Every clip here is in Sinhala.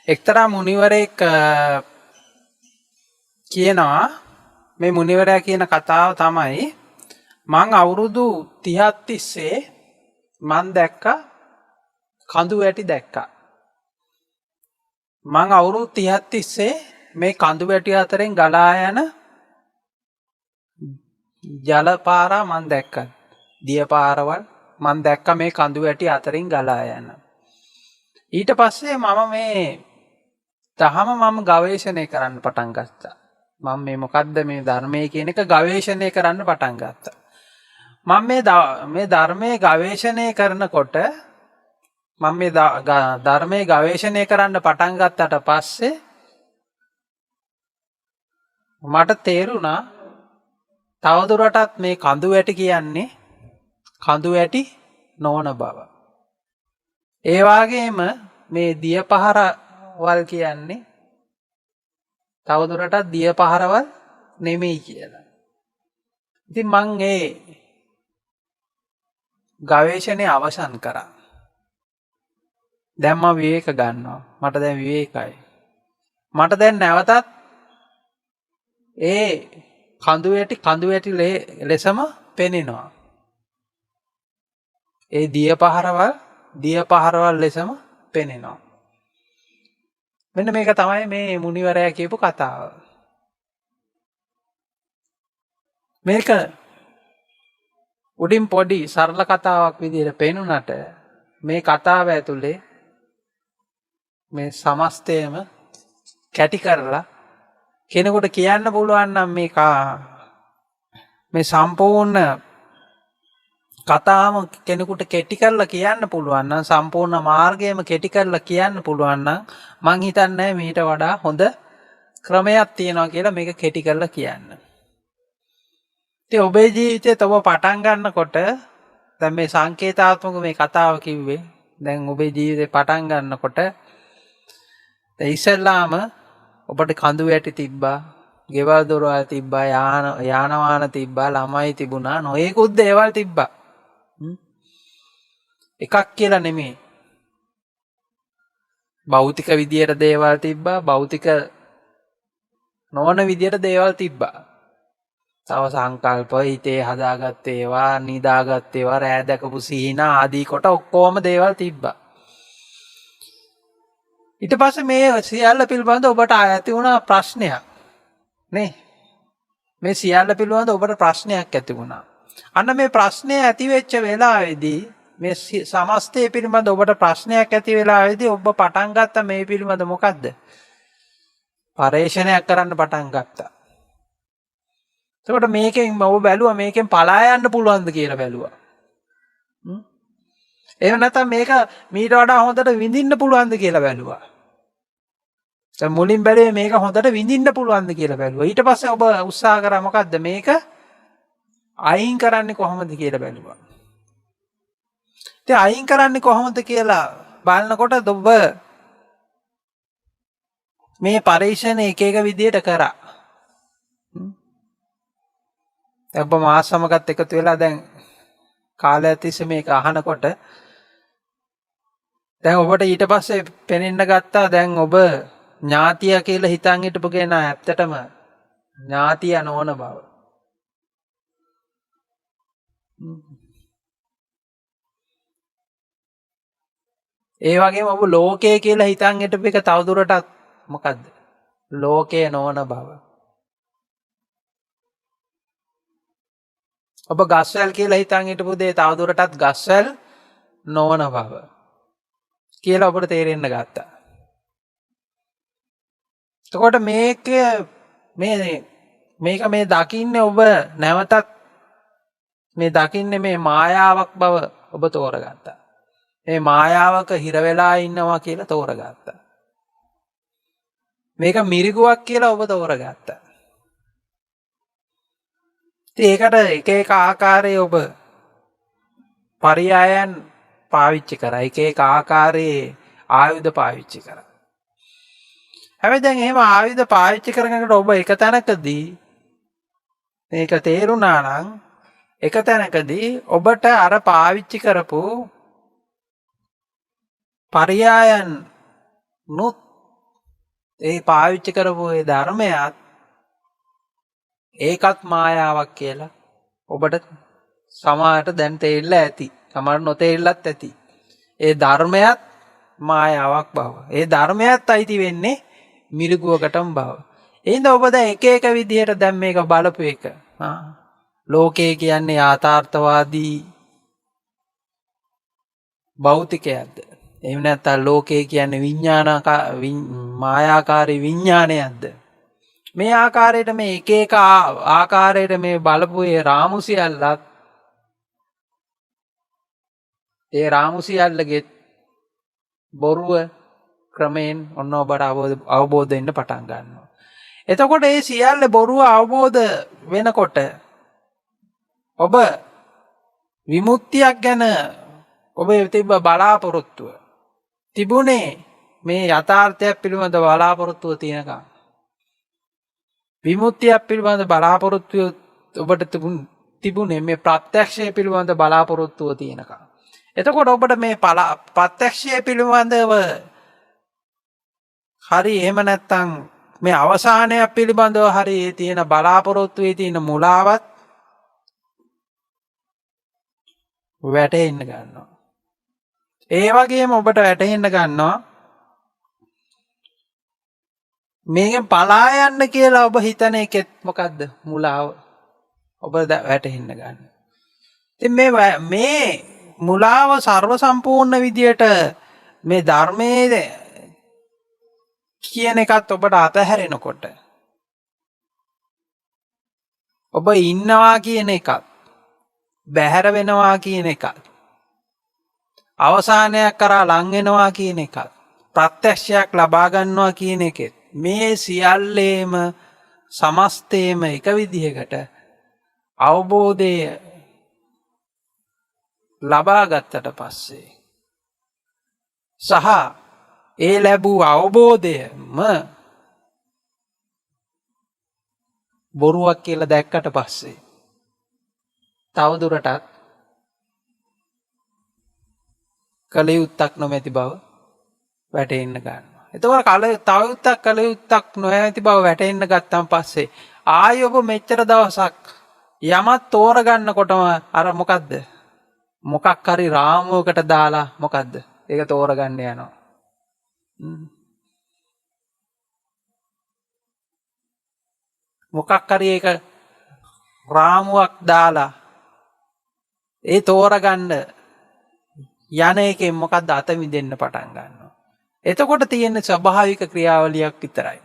එක්තරා මුනිවරයෙක් කියනවා මේ මුනිවරයා කියන කතාව තමයි මං අවුරුදු 30ක් තිස්සේ මං දැක්ක කඳු වැටි දැක්කා. මං අවුරුදු 30ක් තිස්සේ මේ කඳු වැටි අතරින් ගලා යන ජල පාරා මං දැක්කා. දිය පාරවල් මං දැක්ක මේ කඳු වැටි අතරින් ගලා යන. ඊට පස්සේ මම මේ දහම මම ගවේෂණය කරන්න පටන් ගත්තා. මම මේ මොකද්ද මේ ධර්මයේ කියන එක ගවේෂණය කරන්න පටන් ගත්තා. මම මේ ධර්මයේ ගවේෂණය කරනකොට මම මේ ධර්මයේ ගවේෂණය කරන්න පටන් ගත්තට පස්සේ මට තේරුණා තවදුරටත් මේ කඳු වැටි කියන්නේ කඳු වැටි නොවන බව. ඒ වගේම මේ දිය පහරවල් කියන්නේ තවදුරටත් දිය පහරවල් නෙමෙයි කියලා. ඉතින් මං ඒ ගවේෂණය අවසන් කරා. දැන් මම විවේක ගන්නවා. මට දැන් විවේකයි. මට දැන් නැවතත් ඒ කඳු වැටි ලෙසම පෙනෙනවා. ඒ දිය පහරවල් ලෙසම පෙනෙනවා. මෙන්න මේක තමයි මේ මුනිවරයා කියපු කතාව. මේක උඩින් පොඩි සරල කතාවක් විදිහට පෙනුනට මේ කතාව ඇතුලේ මේ සමස්තයම කැටි කරලා කෙනෙකුට කියන්න පුළුවන් නම් මේ සම්පූර්ණ කතාවම කෙනෙකුට කෙටි කරලා කියන්න පුළුවන් නම් සම්පූර්ණ මාර්ගයම කෙටි කරලා කියන්න පුළුවන් නම් මං හිතන්නේ මීට වඩා හොඳ ක්‍රමයක් තියෙනවා කියලා මේක කෙටි කරලා කියන්න. ඉතින් ඔබේ ජීවිතේත් ඔබ පටන් ගන්නකොට දැන් මේ සංකේතාත්මක මේ කතාව කිව්වේ දැන් ඔබේ ජීවිතේ පටන් ගන්නකොට දැන් ඉස්සෙල්ලාම ඔබට කඳු වැටි තිබ්බා, ගෙවල් දොරවල් තිබ්බා, යාන වාහන තිබ්බා, ළමයි තිබුණා, නොයෙකුත් දේවල් තිබ්බා. එකක් කියලා නෙමෙයි. භෞතික විදියට දේවල් තිබ්බා, භෞතික නොවන විදියට දේවල් තිබ්බා. තව සංකල්ප, හිතේ හදාගත්ත ඒවා, නිදාගත්ත ඒවා, රෑ දැකපු සිහින ආදී කොට ඔක්කොම දේවල් තිබ්බා. ඊට පස්සේ මේ සියල්ල පිළිබඳව ඔබට ඇති වුණා ප්‍රශ්නයක් නේ. මේ සියල්ල පිළිබඳව ඔබට ප්‍රශ්නයක් ඇති වුණා. අන්න මේ ප්‍රශ්නය ඇති වෙච්ච වෙලාවේදී මේ සමස්තය පිළිබඳ ඔබට ප්‍රශ්නයක් ඇති වෙලාවේදී ඔබ පටන් ගත්ත මේ පිළිබඳ මොකද්ද? පරේක්ෂණයක් කරන්න පටන් ගත්තා. එතකොට මේකෙන් ඔබ බැලුවා මේකෙන් පලා යන්න පුළුවන්ද කියලා බැලුවා. එහෙම නැත්නම් මේක මීට වඩා හොඳට විඳින්න පුළුවන්ද කියලා බැලුවා. දැන් මුලින් බැලුවේ මේක හොඳට විඳින්න පුළුවන්ද කියලා බැලුවා. ඊට පස්සේ ඔබ උත්සාහ කරා මොකද්ද මේක අයින් කරන්නේ කොහොමද කියලා බැලුවා. ඉතින් අයින් කරන්නේ කොහොමද කියලා බලනකොට ඔබ මේ පරීක්ෂණ එක එක විදියට කරා. ඔබ මාස් සමගත් එකතු වෙලා දැන් කාලයක් තිස්සේ මේක අහනකොට දැන් ඔබට ඊට පස්සේ පෙනෙන්න ගත්තා දැන් ඔබ ඥාතිය කියලා හිතන් හිටපු කෙනා ඇත්තටම ඥාතිය නොවන බව. ඒ වගේම ඔබ ලෝකය කියලා හිතන් හිටපු එක තවදුරටත් මොකද්ද? ලෝකය නොවන බව. ඔබ ගස්වැල් කියලා හිතන් හිටපු දේ තවදුරටත් ගස්වැල් නොවන බව කියලා ඔබට තේරෙන්න ගත්තා. එතකොට මේක මේ දකින්නේ ඔබ නැවතත් මේ දකින්නේ මේ මායාවක් බව ඔබ තෝරගත්තා. මේ මායාවක හිර වෙලා ඉන්නවා කියලා තෝරගත්තා. මේක මිරිගුවක් කියලා ඔබ තෝරගත්තා. ඒකට එක එක ආකාරයේ ඔබ පරයයන් පාවිච්චි කරා. එක එක ආකාරයේ ආයුධ පාවිච්චි කරා. හැබැයි දැන් එහෙම ආයුධ පාවිච්චි කරනකොට ඔබ එක තැනකදී මේක තේරුණා නම් එක තැනකදී ඔබට අර පාවිච්චි කරපු පරයයන් නුත් ඒ පාවිච්චි කරපු ඒ ධර්මයත් ඒකත් මායාවක් කියලා ඔබට සමහරට දැන් තේරිලා ඇති. සමහර නොතේරිලත් ඇති. ඒ ධර්මයත් මායාවක් බව. ඒ ධර්මයත් අයිති වෙන්නේ මිරිගුවකටම බව. එහෙනම් ඔබ දැන් එක එක විදිහට දැන් මේක බලපු එක. ලෝකය කියන්නේ යථාර්ථවාදී භෞතිකයක්ද? එහෙම නැත්නම් ලෝකය කියන්නේ මායාකාරී විඥානයක්ද? මේ ආකාරයට මේ එක එක ආකාරයට මේ බලපු ඒ රාමු සියල්ලත් ඒ රාමු සියල්ලගේ බොරුව ක්‍රමයෙන් ඔන්න ඔබට අවබෝධ වෙන්න පටන් ගන්නවා. එතකොට මේ සියල්ල බොරුව අවබෝධ වෙනකොට ඔබ විමුක්තියක් ගැන ඔබ තිබ්බ බලාපොරොත්තුව තිබුණේ මේ යථාර්ථයක් පිළිබඳ බලාපොරොත්තුව තියෙනකම්. විමුක්තියක් පිළිබඳ බලාපොරොත්තුව ඔබට තිබුණේ මේ ප්‍රත්‍යක්ෂය පිළිබඳ බලාපොරොත්තුව තියෙනකම්. එතකොට ඔබට මේ ප්‍රත්‍යක්ෂය පිළිබඳව හරි එහෙම නැත්නම් මේ අවසානයක් පිළිබඳව හරි තියෙන බලාපොරොත්තුවේ තියෙන මුලාවත් වැටෙන්න ගන්නවා. ඒ වගේම ඔබට වැටහෙන්න ගන්නවා මේකෙන් පලා යන්න කියලා ඔබ හිතන එකෙත් මොකද්ද මුලාව ඔබ වැටහෙන්න ගන්න. ඉතින් මේ මුලාව ਸਰව සම්පූර්ණ විදියට මේ ධර්මයේ කියන එකත් ඔබට අතහැරෙනකොට ඔබ ඉන්නවා කියන එකත් බැහැර වෙනවා කියන එකත් අවසානයක් කරා ලං වෙනවා කියන එකත් ප්‍රත්‍යක්ෂයක් ලබා ගන්නවා කියන එකෙත් මේ සියල්ලේම සමස්තේම එක විදිහකට අවබෝධය ලබා ගත්තට පස්සේ සහ ඒ ලැබූ අවබෝධයම බොරුවක් කියලා දැක්කට පස්සේ තවදුරටත් කල යුත්තක් නොමැති බව වැටෙන්න ගන්නවා. එතකොට තව කල යුත්තක් නොමැති බව වැටෙන්න ගත්තන් පස්සේ ආයි ඔබ මෙච්චර දවසක් යමත් තෝරගන්නකොටම අර මොකද්ද? මොකක් හරි රාමුවකට දාලා මොකද්ද? ඒක තෝරගන්න යනවා. මොකක් හරි ඒක රාමුවක් දාලා ඒ තෝරගන්න යන එකෙන් මොකද්ද අත මිදෙන්න පටන් ගන්නවා. එතකොට තියෙන ස්වභාවික ක්‍රියාවලියක් විතරයි.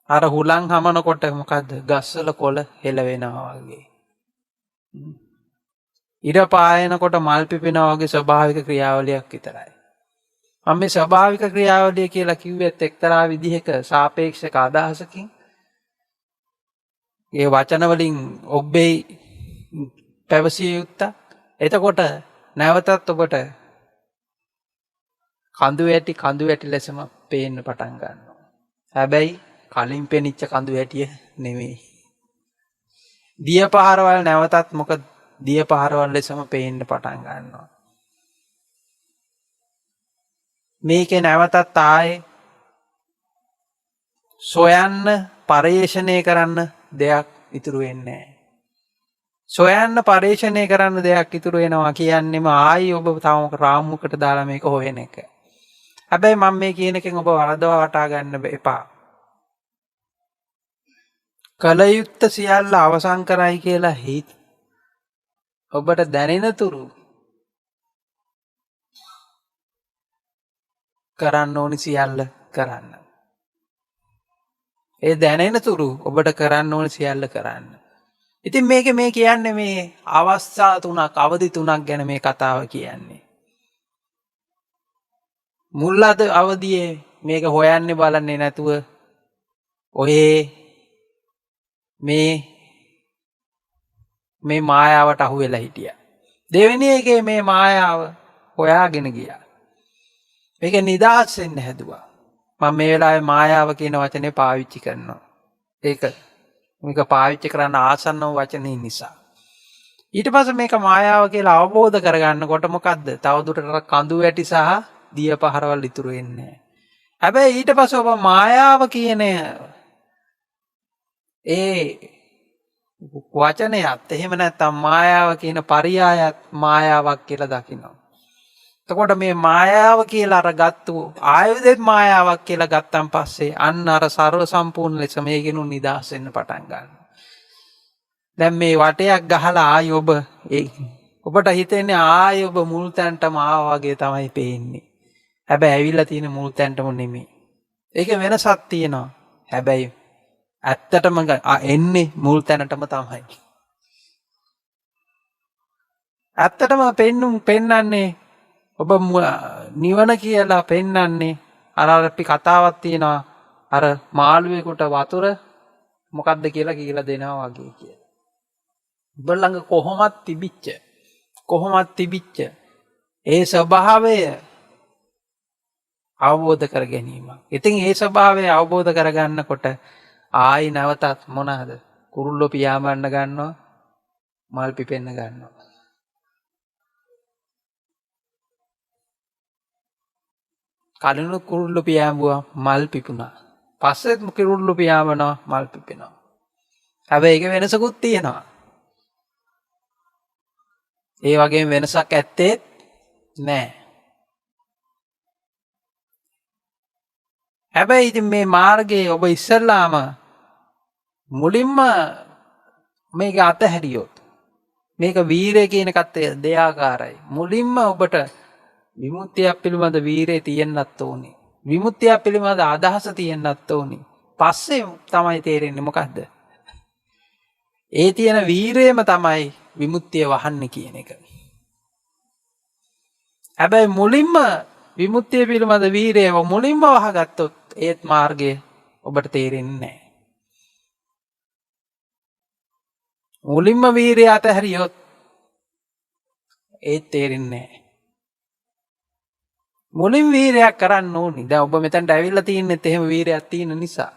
අර හුලං හමනකොට මොකද්ද? ගස්වල කොළ හෙලවෙනවා වගේ. ඉර පායනකොට මල් පිපෙනවා වගේ ස්වභාවික ක්‍රියාවලියක් විතරයි. මම මේ ස්වභාවික ක්‍රියාවලිය කියලා කිව්වෙත් එක්තරා විදිහක සාපේක්ෂක අදහසකින් ඒ වචන වලින් ඔබේ පැවසිය යුත්තා. එතකොට නැවතත් ඔබට කඳු වැටි ලෙසම පේන්න පටන් ගන්නවා. හැබැයි කලින් පෙනිච්ච කඳු වැටිය නෙමෙයි. දිය පහරවල් නැවතත් මොකද දිය පහරවල් ලෙසම පේන්න පටන් ගන්නවා. මේකේ නැවතත් ආයේ සොයන්න පරිේශණය කරන්න දෙයක් ඉතුරු වෙන්නේ නැහැ. සොයන්න පරිේශණය කරන්න දෙයක් ඉතුරු වෙනවා කියන්නේම ආයි ඔබ තව රාමුවකට දාලා මේක හොයන එක. හැබැයි මම මේ කියන එකෙන් ඔබ වරදවා වටා ගන්න එපා. කලයුත්ත සියල්ල අවසන් කරයි කියලා හිත ඔබට දැනෙන තුරු කරන්න ඕනි සියල්ල කරන්න. ඒ දැනෙන තුරු ඔබට කරන්න ඕනි සියල්ල කරන්න. ඉතින් මේ කියන්නේ මේ අවස්ථා තුනක් අවදි තුනක් ගැන මේ කතාව කියන්නේ. මුල් අවදියේ මේක හොයන්නේ බලන්නේ නැතුව ඔහේ මේ මායාවට අහු වෙලා හිටියා. දෙවෙනි එකේ මේ මායාව හොයාගෙන ගියා. මේක නිදහස් වෙන්න හැදුවා. මම මේ වෙලාවේ මායාව කියන වචනේ පාවිච්චි කරනවා. මේක පාවිච්චි කරන්න ආසන්න වචනේ නිසා. ඊට පස්සේ මේක මායාව කියලා අවබෝධ කරගන්නකොට මොකද්ද? තවදුරටත් කඳු වැටි සහ දිය පහරවල් ඉතුරු වෙන්නේ නැහැ. හැබැයි ඊට පස්සේ ඔබ මායාව කියන ඒ වචනයත් එහෙම නැත්නම් මායාව කියන පරියායත් මායාවක් කියලා දකිනවා. එතකොට මේ මායාව කියලා අර ගත්තු ආයුධෙත් මායාවක් කියලා ගත්තන් පස්සේ අන්න අර ਸਰව සම්පූර්ණ ලෙස මේකිනු නිදහස් වෙන්න පටන් ගන්නවා. දැන් මේ වටයක් ගහලා ආයි ඔබට හිතෙන්නේ ආයි ඔබ මුල් තැනටම ආවා වගේ තමයි පේන්නේ. හැබැයි ඇවිල්ලා තියෙන මුල් තැනටම නෙමෙයි. ඒක වෙනසක් තියෙනවා. හැබැයි ඇත්තටම එන්නේ මුල් තැනටම තමයි. ඇත්තටම පෙන්නන්නේ ඔබ නිවන කියලා පෙන්නන්නේ අර අපි කතාවක් තියෙනවා අර මාළුවෙකුට වතුර මොකද්ද කියලා දෙනවා වගේ කියලා. ඔබ ළඟ කොහොමත් තිබිච්ච ඒ ස්වභාවය අවබෝධ කර ගැනීම. ඉතින් ඒ ස්වභාවය අවබෝධ කරගන්නකොට ආයි නැවතත් මොනවාද? කුරුල්ලෝ පියාඹන්න ගන්නවා, මල් පිපෙන්න ගන්නවා. කලිනුත් කුරුල්ලෝ පියාඹුවා මල් පිපුණා. පස්සෙත් කුරුල්ලෝ පියාඹනවා මල් පිපෙනවා. හැබැයි ඒක වෙනසකුත් තියෙනවා. ඒ වගේම වෙනසක් ඇත්තේ නැහැ. හැබැයි ඉතින් මේ මාර්ගයේ ඔබ ඉස්සල්ලාම මුලින්ම මේක අතහැරියොත් මේක වීරය කියන එකත් දෙයාකාරයි. මුලින්ම ඔබට විමුක්තිය පිළිබඳ වීරය තියෙන්නත් ඕනේ. විමුක්තිය පිළිබඳ අදහස තියෙන්නත් ඕනේ. පස්සේ තමයි තේරෙන්නේ මොකද්ද? ඒ තියෙන වීරයම තමයි විමුක්තිය වහන්නේ කියන එක. හැබැයි මුලින්ම විමුක්තිය පිළිබඳ වීරය මුලින්ම වහගත්තොත් ඒත් මාර්ගය ඔබට තේරෙන්නේ නැහැ. මුලින්ම වීරය අතහැරියොත් ඒත් තේරෙන්නේ නැහැ. මුලින් වීරයක් කරන්න ඕනි. දැන් ඔබ මෙතනට ඇවිල්ලා තින්නෙත් එහෙම වීරයක් තියෙන නිසා.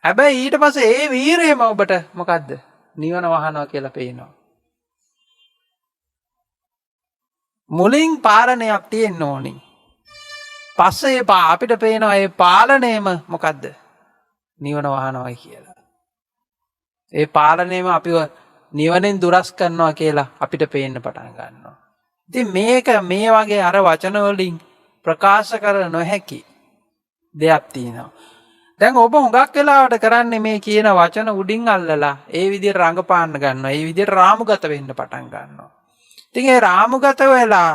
හැබැයි ඊට පස්සේ ඒ වීරයම ඔබට මොකද්ද? නිවන වහනවා කියලා පේනවා. මුලින් පාලනයක් තියෙන්න ඕනි. පස්සේ අපිට පේනවා ඒ පාලනයම මොකද්ද? නිවන වහනවායි කියලා. ඒ පාලනයම අපිව නිවනෙන් දුරස් කරනවා කියලා අපිට පේන්න පටන් ගන්නවා. ඉතින් මේක මේ වගේ අර වචන වලින් ප්‍රකාශ කර නොහැකි දෙයක් තියෙනවා. දැන් ඔබ හුඟක් වෙලාවට කරන්නේ මේ කියන වචන උඩින් අල්ලලා ඒ විදිහට රඟපාන්න ගන්නවා. ඒ විදිහට රාමුගත වෙන්න පටන් ගන්නවා. ඉතින් ඒ රාමුගත වෙලා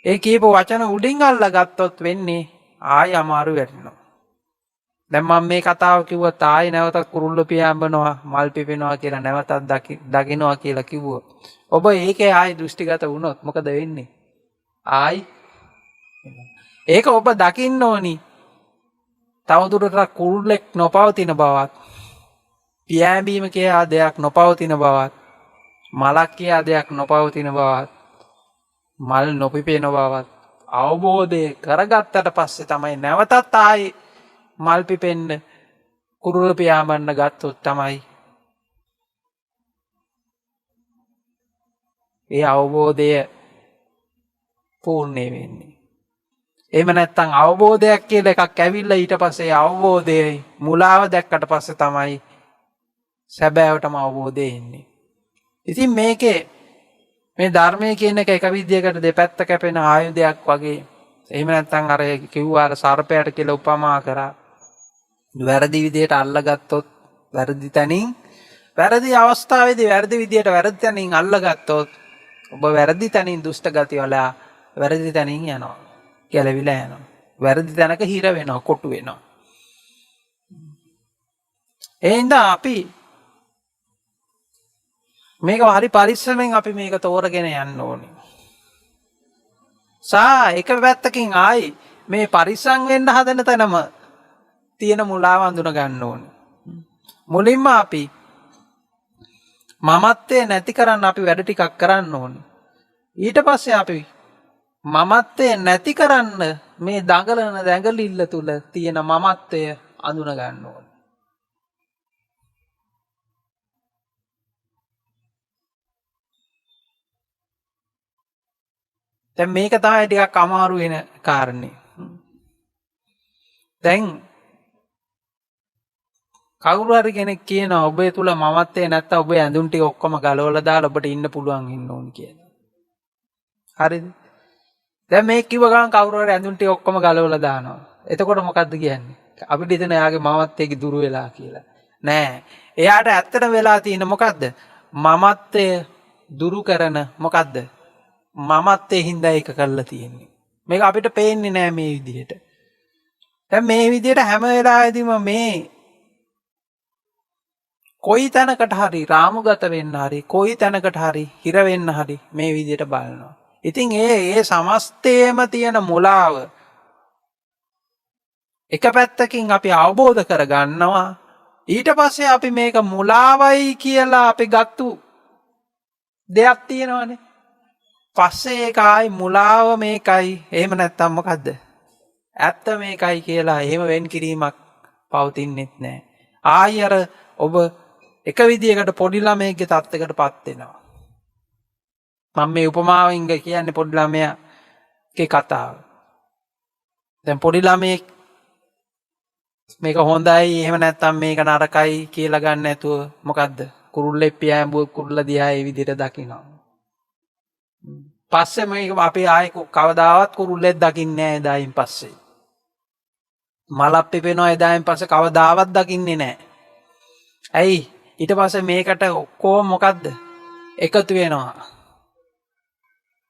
ඒ කියපු වචන උඩින් අල්ලා ගත්තොත් වෙන්නේ ආය අමාරු වෙනවා. දැන් මම මේ කතාව කිව්වොත් ආයි නැවතත් කුරුල්ල පියාඹනවා මල් පිපෙනවා කියලා නැවතත් දකින්නවා කියලා කිව්වොත් ඔබ ඒකේ ආයි දෘෂ්ටිගත වුණොත් මොකද වෙන්නේ? ආයි ඒක ඔබ දකින්න ඕනි. තවදුරටත් කුරුල්ලෙක් නොපවතින බවත් පියාඹීම කියලා දෙයක් නොපවතින බවත් මලක් කියලා දෙයක් නොපවතින බවත් මල් නොපිපෙන බවත් අවබෝධය කරගත්තට පස්සේ තමයි නැවතත් ආයි මල් පිපෙන්න කුරුල්ල පියාඹන්න ගත්තොත් තමයි ඒ අවබෝධය පූර්ණ වෙන්නේ. එහෙම නැත්නම් අවබෝධයක් කියලා එකක් ඇවිල්ලා ඊට පස්සේ අවබෝධයේ මුලාව දැක්කට පස්සේ තමයි සැබෑවටම අවබෝධය එන්නේ. ඉතින් මේකේ මේ ධර්මයේ කියන එක විදියකට දෙපැත්ත කැපෙන ආයුධයක් වගේ. එහෙම නැත්නම් අර කිව්වා අර සර්පයාට කියලා උපමා කරා. වැරදි විදියට අල්ලගත්තොත් වැරදි තැනින් වැරදි අවස්ථාවේදී වැරදි විදියට වැරදි තැනින් අල්ලගත්තොත් ඔබ වැරදි තැනින් දුෂ්ට ගති වල වැරදි තැනින් යනවා. ගැලවිලා යනවා. වැරදි තැනක හිර වෙනවා, කොටු වෙනවා. එහෙනම් අපි මේක හරි පරිස්සමෙන් අපි මේක තෝරගෙන යන්න ඕනේ. එක පැත්තකින් ආයි මේ පරිස්සම් වෙන්න හදන තැනම තියෙන මුලාව අඳුන ගන්න ඕනේ. මුලින්ම අපි මමත්වයේ නැති කරන්න අපි වැඩ ටිකක් කරන්න ඕනේ. ඊට පස්සේ අපි මමත්වයේ නැති කරන්න මේ දඟලන දැඟලිල්ල තුල තියෙන මමත්වය අඳුන ගන්න ඕනේ. දැන් මේක තමයි ටිකක් අමාරු වෙන කාරණේ. දැන් කවුරු හරි කෙනෙක් කියනවා ඔබේ තුල මමත්වේ නැත්තම් ඔබේ ඇඳුම් ටික ඔක්කොම ගලවලා දාලා ඔබට ඉන්න පුළුවන් වෙන්න ඕනි කියලා. හරිද? දැන් මේ කිව්ව ගමන් කවුරු හරි ඇඳුම් ටික ඔක්කොම ගලවලා දානවා. එතකොට මොකද්ද කියන්නේ? අපිට හිතෙන එයාගේ මමත්වයේ දුරු වෙලා කියලා. නෑ. එයාට ඇත්තටම වෙලා තියෙන මොකද්ද? මමත්වය දුරු කරන මොකද්ද? මමත්වයේ හින්දා ඒක කරලා තියෙන්නේ. මේක අපිට පේන්නේ නෑ මේ විදිහට. දැන් මේ විදිහට හැම වෙලාවෙදීම මේ කොයි තැනකට හරි රාමුගත වෙන්න හරි කොයි තැනකට හරි හිර වෙන්න හරි මේ විදිහට බලනවා. ඉතින් ඒ සමස්තයේම තියෙන මුලාව එක පැත්තකින් අපි අවබෝධ කරගන්නවා. ඊට පස්සේ අපි මේක මුලාවයි කියලා අපි ගත්තු දෙයක් තියෙනවනේ. පස්සේ ඒක ආයි මුලාව මේකයි එහෙම නැත්තම් මොකද්ද? ඇත්ත මේකයි කියලා එහෙම වෙන් කිරීමක් පවතින්නෙත් නැහැ. ආයි අර ඔබ එක විදියකට පොඩි ළමයෙක්ගේ තත්යකටපත් වෙනවා. මම මේ උපමාවෙන් කියන්නේ පොඩි ළමයාගේ කතාව. දැන් පොඩි ළමයෙක් මේක හොඳයි එහෙම නැත්නම් මේක නරකයි කියලා ගන්න නැතුව මොකද්ද? කුරුල්ලෙක් පියාඹුව කුරුල්ල දිහා ඒ විදිහට දකිනවා. පස්සේ මේක අපි ආයේ කවදාවත් කුරුල්ලෙක් දකින්නේ නැහැ එදායින් පස්සේ. මලක් පිපෙනවා එදායින් පස්සේ කවදාවත් දකින්නේ නැහැ. ඇයි? ඊට පස්සේ මේකට ඔක්කොම මොකද්ද? එකතු වෙනවා.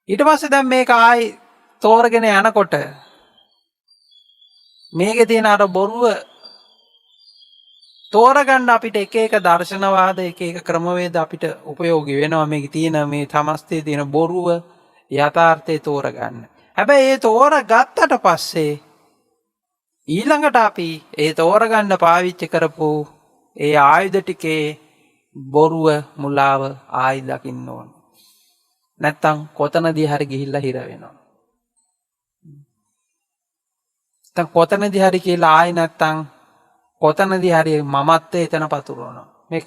ඊට පස්සේ දැන් මේක ආයි තෝරගෙන යනකොට මේකේ තියෙන අර බොරුව තෝරගන්න අපිට එක එක දර්ශනවාද එක එක ක්‍රමවේද අපිට උපයෝගී වෙනවා. මේකේ තියෙන මේ සමස්තයේ තියෙන බොරුව යථාර්ථය තෝරගන්න. හැබැයි ඒ තෝරගත්තට පස්සේ ඊළඟට අපි ඒ තෝරගන්න පාවිච්චි කරපු ඒ ආයුධ ටිකේ බොරුව මුලාව ආයි දකින්න ඕන. නැත්තම් කොතනදී හරි ගිහිල්ලා හිර වෙනවා. නැත්තම් කොතනදී හරි කියලා ආයි නැත්තම් කොතනදී හරි මමත්වයේ එතන පතුරවනවා. මේ